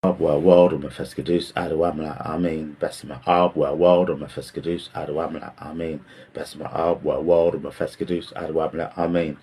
والورد ومفسكدوس أدواملا آمين بسم آب والورد ومفسكدوس أدواملا آمين بسم آب والورد ومفسكدوس أدواملا آمين.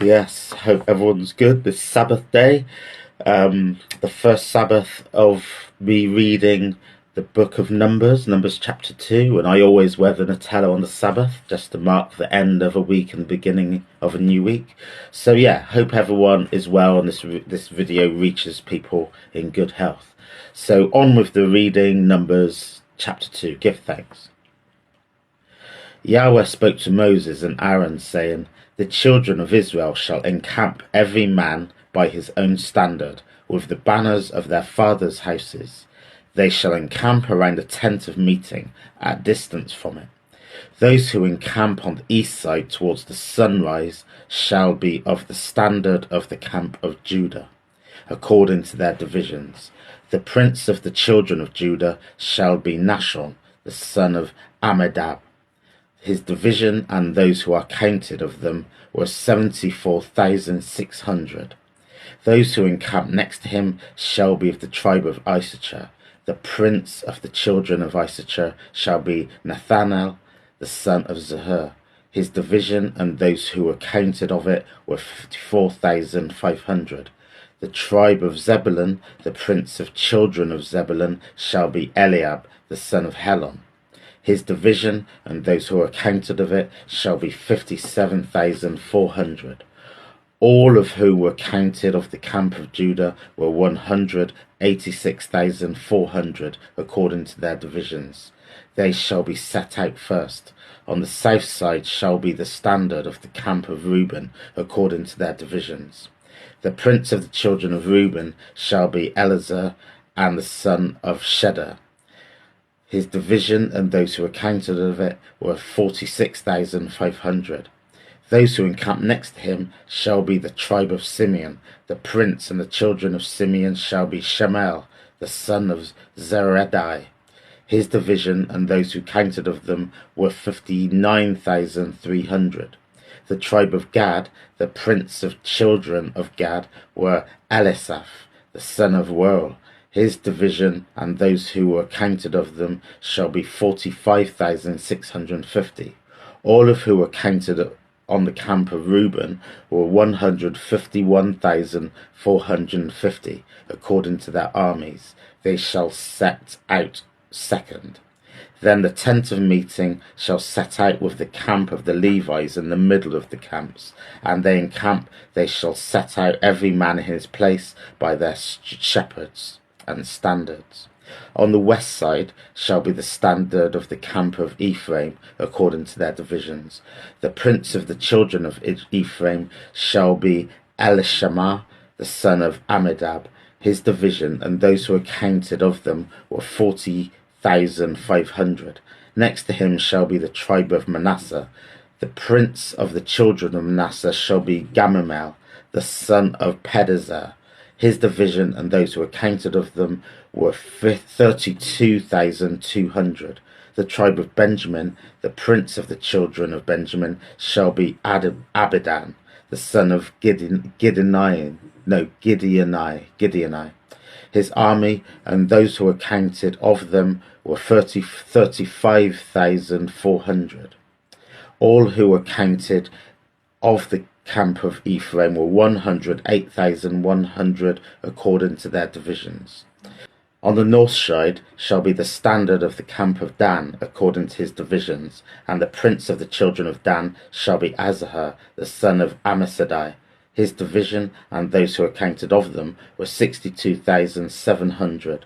Yes, hope everyone's good this Sabbath day. The first Sabbath of me reading the book of Numbers chapter 2, and I always wear the Nutella on the Sabbath just to mark the end of a week and the beginning of a new week. So yeah, hope everyone is well and this video reaches people in good health. So on with the reading, Numbers chapter 2. Give thanks. Yahweh spoke to Moses and Aaron, saying, The children of Israel shall encamp every man by his own standard, with the banners of their fathers' houses. They shall encamp around the tent of meeting, at distance from it. Those who encamp on the east side towards the sunrise shall be of the standard of the camp of Judah, according to their divisions. The prince of the children of Judah shall be Nahshon, the son of Amminadab. His division and those who are counted of them were 74,600. Those who encamp next to him shall be of the tribe of Issachar. The prince of the children of Issachar shall be Nathanael, the son of Zahur. His division and those who were counted of it were 54,500. The tribe of Zebulun, the prince of children of Zebulun, shall be Eliab, the son of Helon. His division and those who are counted of it shall be 57,400. All of who were counted of the camp of Judah were 186,400, according to their divisions. They shall be set out first. On the south side shall be the standard of the camp of Reuben, according to their divisions. The prince of the children of Reuben shall be Eleazar, and the son of Shedar. His division and those who were counted of it were 46,500. Those who encamp next to him shall be the tribe of Simeon. The prince and the children of Simeon shall be Shemuel, the son of Zeredai. His division and those who counted of them were 59,300. The tribe of Gad, the prince of children of Gad, were Elisaph, the son of Worl. His division and those who were counted of them shall be 45,650. All of who were counted on the camp of Reuben were 151,450, according to their armies. They shall set out second. Then the tent of meeting shall set out with the camp of the Levites in the middle of the camps, and they encamp, they shall set out every man in his place by their shepherds and standards. On the west side shall be the standard of the camp of Ephraim, according to their divisions. The prince of the children of Ephraim shall be Elishama, the son of Amminadab. His division and those who were counted of them were 40,500. Next to him shall be the tribe of Manasseh. The prince of the children of Manasseh shall be Gamaliel, the son of Pedazur. His division and those who were counted of them were 32,200. The tribe of Benjamin, the prince of the children of Benjamin, shall be Abidan, the son of Gideoni. His army and those who were counted of them were 35,400. All who were counted of the camp of Ephraim were 108,100, according to their divisions. On the north side shall be the standard of the camp of Dan, according to his divisions, and the prince of the children of Dan shall be Azahar, the son of Ammissadai. His division and those who were counted of them were 62,700.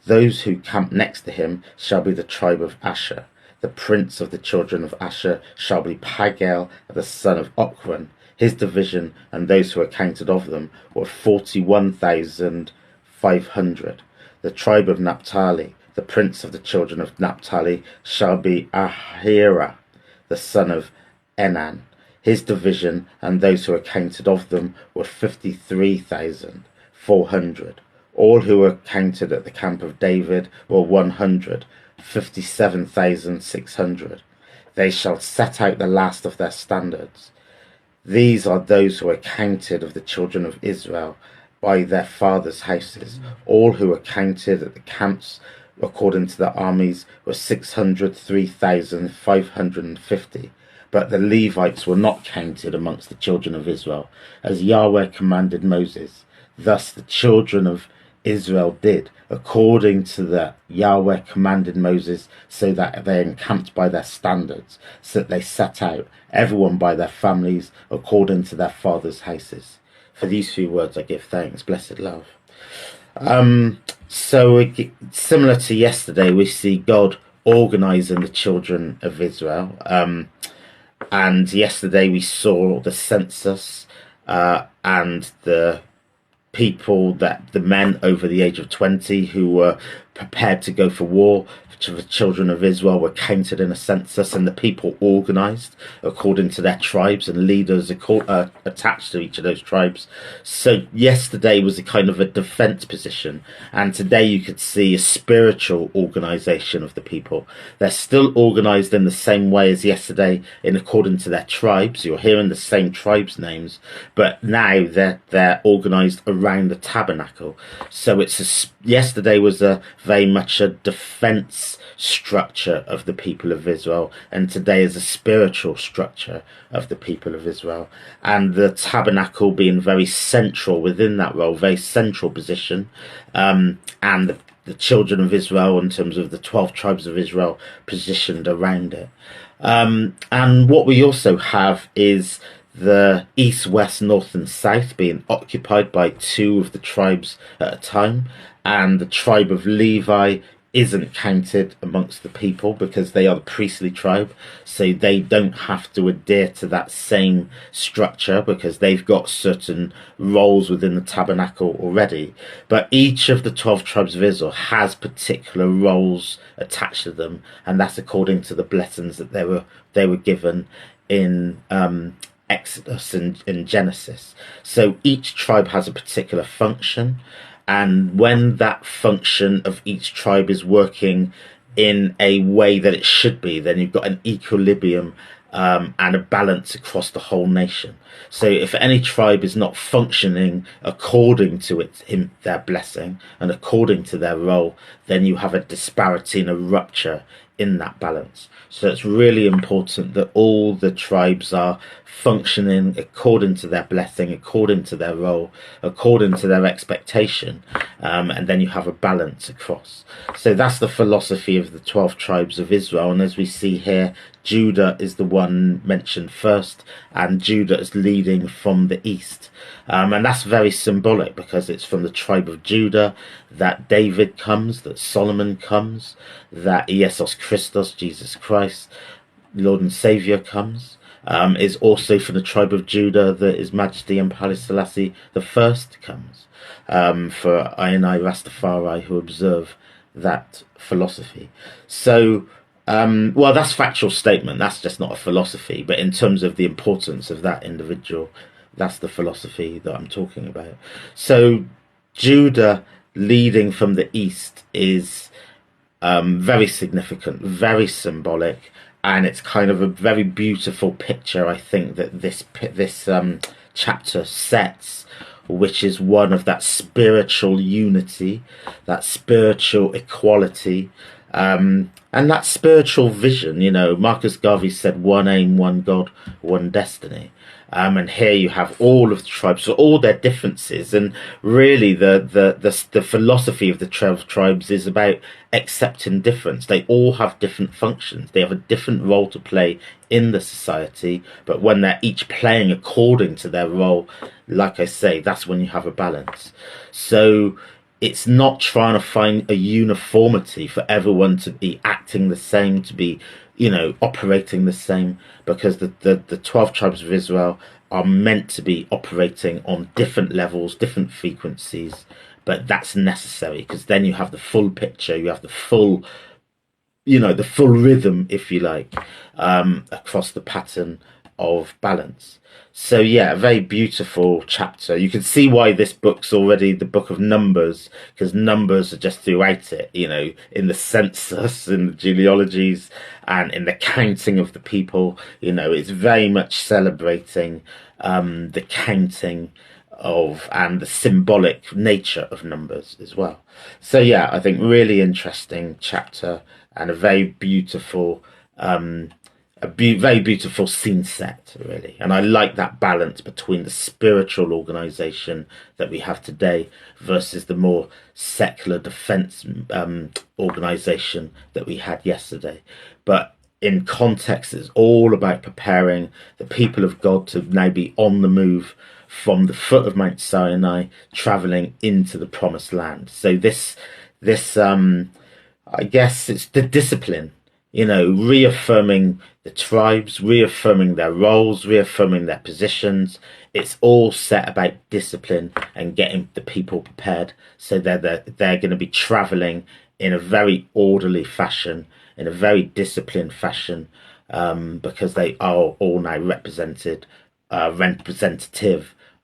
Those who camp next to him shall be the tribe of Asher. The prince of the children of Asher shall be Pagel, the son of Ochran. His division and those who were counted of them were 41,500. The tribe of Naphtali, the prince of the children of Naphtali, shall be Ahira, the son of Enan. His division and those who were counted of them were 53,400. All who were counted at the camp of David were 157,600. They shall set out the last of their standards. These are those who are counted of the children of Israel by their fathers' houses. All who were counted at the camps according to their armies were 603,550. But the Levites were not counted amongst the children of Israel, as Yahweh commanded Moses. Thus the children of Israel did, according to the Yahweh commanded Moses, so that they encamped by their standards, so that they set out, everyone by their families, according to their fathers' houses. For these few words I give thanks, blessed love. Similar to yesterday, we see God organizing the children of Israel. And yesterday we saw the census and the people, that the men over the age of 20 who were prepared to go for war, the children of Israel were counted in a census, and the people organized according to their tribes, and leaders attached to each of those tribes. So yesterday was a kind of a defense position, and today you could see a spiritual organization of the people. They're still organized in the same way as yesterday, in according to their tribes. You're hearing the same tribes names, but now they're organized around the tabernacle. So yesterday was very much a defense structure of the people of Israel, and today is a spiritual structure of the people of Israel, and the tabernacle being very central within that role, very central position, and the children of Israel, in terms of the 12 tribes of Israel, positioned around it. And what we also have is the east, west, north and south being occupied by 2 of the tribes at a time, and the tribe of Levi isn't counted amongst the people because they are the priestly tribe, so they don't have to adhere to that same structure because they've got certain roles within the tabernacle already. But each of the 12 tribes of Israel has particular roles attached to them, and that's according to the blessings that they were given in Exodus and in Genesis. So each tribe has a particular function, and when that function of each tribe is working in a way that it should be, then you've got an equilibrium and a balance across the whole nation. So if any tribe is not functioning according to their blessing and according to their role, then you have a disparity and a rupture in that balance. So it's really important that all the tribes are functioning according to their blessing, according to their role, according to their expectation, and then you have a balance across. So that's the philosophy of the 12 tribes of Israel. And as we see here, Judah is the one mentioned first, and Judah is leading from the east. And that's very symbolic because it's from the tribe of Judah that David comes, that Solomon comes, that Iesos Christos, Jesus Christ, Lord and Saviour, comes. Is also from the tribe of Judah that His Majesty and Haile Selassie the First comes, for I and I Rastafari who observe that philosophy. So well, that's factual statement, that's just not a philosophy, but in terms of the importance of that individual, that's the philosophy that I'm talking about. So Judah leading from the east is very significant, very symbolic, and it's kind of a very beautiful picture, I think, that this chapter sets, which is one of that spiritual unity, that spiritual equality, and that spiritual vision. You know, Marcus Garvey said, one aim, one God, one destiny. And here you have all of the tribes, so all their differences, and really the philosophy of the 12 tribes is about accepting difference. They all have different functions. They have a different role to play in the society, but when they're each playing according to their role, like I say, that's when you have a balance. So it's not trying to find a uniformity for everyone to be acting the same, to be, you know, operating the same, because the 12 tribes of Israel are meant to be operating on different levels, different frequencies, but that's necessary because then you have the full picture, you have the full, you know, the full rhythm, if you like, across the pattern of balance. So yeah, a very beautiful chapter. You can see why this book's already the book of Numbers, because Numbers are just throughout it, you know, in the census, in the genealogies, and in the counting of the people. You know, it's very much celebrating the counting and the symbolic nature of numbers as well. So yeah, I think really interesting chapter and a very beautiful very beautiful scene set, really. And I like that balance between the spiritual organization that we have today versus the more secular defense organization that we had yesterday. But in context, it's all about preparing the people of God to now be on the move from the foot of Mount Sinai, traveling into the promised land. So this I guess it's the discipline, reaffirming the tribes, reaffirming their roles, reaffirming their positions. It's all set about discipline and getting the people prepared so they're going to be traveling in a very orderly fashion, in a very disciplined fashion, because they are all now representative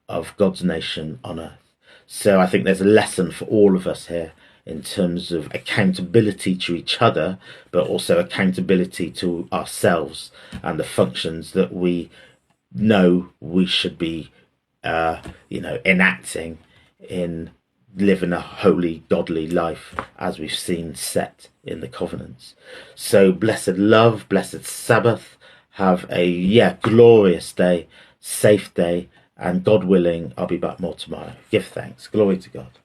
of God's nation on earth. So I think there's a lesson for all of us here in terms of accountability to each other, but also accountability to ourselves and the functions that we know we should be, enacting in living a holy, godly life as we've seen set in the covenants. So blessed love, blessed Sabbath. Have a glorious day, safe day, and God willing, I'll be back more tomorrow. Give thanks. Glory to God.